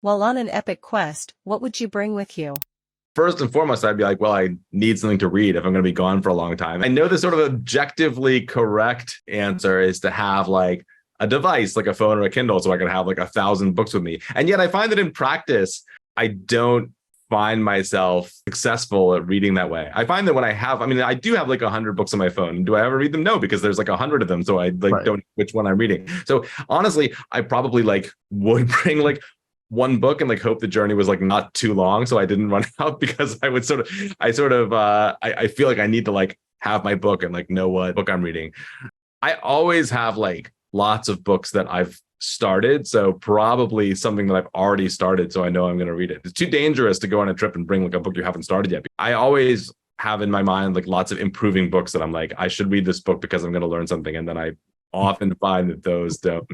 While on an epic quest, what would you bring with you? First and foremost, I'd be like, well, I need something to read if I'm going to be gone for a long time. I know the sort of objectively correct answer is to have like a device, like a phone or a Kindle, so I can have like 1,000 books with me. And yet I find that in practice, I don't find myself successful at reading that way. I find that when I do have like 100 books on my phone. Do I ever read them? No, because there's like 100 of them. So I like don't know which one I'm reading. So honestly, I probably like would bring like one book and like hope the journey was like not too long so I didn't run out, because I feel like I need to like have my book and like know what book I'm reading. I always have like lots of books that I've started, so probably something that I've already started so I know I'm going to read it. It's too dangerous to go on a trip and bring like a book you haven't started yet. I always have in my mind like lots of improving books that I'm like, I should read this book because I'm going to learn something, and then I often find that those don't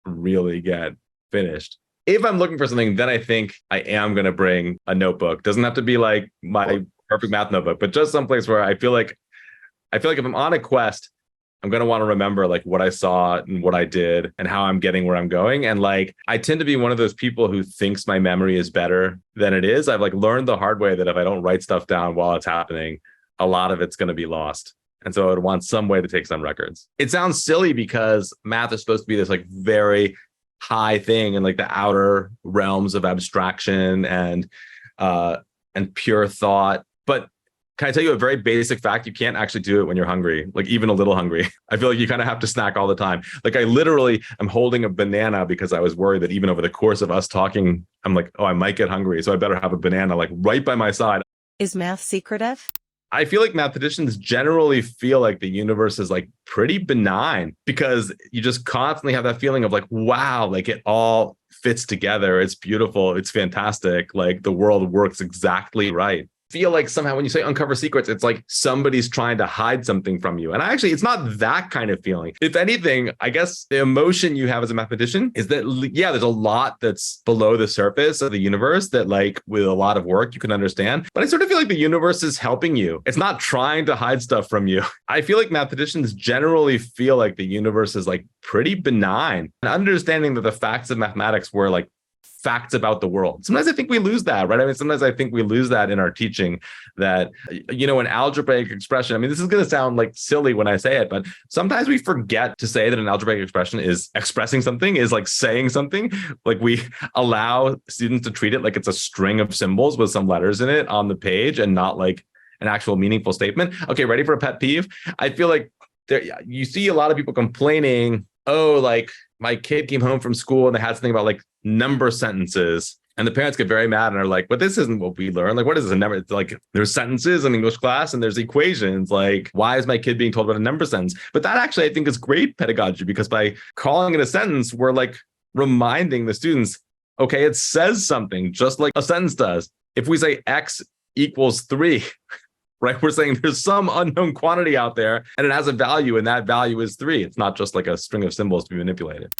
really get finished. If I'm looking for something, then I think I am going to bring a notebook. Doesn't have to be like my perfect math notebook, but just someplace where I feel like if I'm on a quest, I'm going to want to remember like what I saw and what I did and how I'm getting where I'm going. And like, I tend to be one of those people who thinks my memory is better than it is. I've like learned the hard way that if I don't write stuff down while it's happening, a lot of it's going to be lost. And so I would want some way to take some records. It sounds silly because math is supposed to be this like very high thing in like the outer realms of abstraction and pure thought. But can I tell you a very basic fact? You can't actually do it when you're hungry, like even a little hungry. I feel like you kind of have to snack all the time. Like I literally am holding a banana because I was worried that even over the course of us talking, I'm like, oh, I might get hungry. So I better have a banana like right by my side. Is math secretive? I feel like mathematicians generally feel like the universe is like pretty benign, because you just constantly have that feeling of like, wow, like it all fits together. It's beautiful. It's fantastic. Like the world works exactly right. Feel like somehow when you say uncover secrets, it's like somebody's trying to hide something from you. And actually, it's not that kind of feeling. If anything, I guess the emotion you have as a mathematician is that, yeah, there's a lot that's below the surface of the universe that like with a lot of work you can understand. But I sort of feel like the universe is helping you. It's not trying to hide stuff from you. I feel like mathematicians generally feel like the universe is like pretty benign. And understanding that the facts of mathematics were like facts about the world. Sometimes I think we lose that, right? I mean, sometimes I think we lose that in our teaching, that, you know, an algebraic expression, I mean, this is going to sound like silly when I say it, but sometimes we forget to say that an algebraic expression is expressing something, is like saying something. Like we allow students to treat it like it's a string of symbols with some letters in it on the page and not like an actual meaningful statement. Okay, ready for a pet peeve? I feel like you see a lot of people complaining, oh, like my kid came home from school and they had something about like number sentences. And the parents get very mad and are like, but this isn't what we learn. Like, what is a number? It's like there's sentences in English class and there's equations. Like, why is my kid being told about a number sentence? But that actually, I think, is great pedagogy, because by calling it a sentence, we're like reminding the students, okay, it says something just like a sentence does. If we say X equals 3, right? We're saying there's some unknown quantity out there and it has a value, and that value is 3. It's not just like a string of symbols to be manipulated.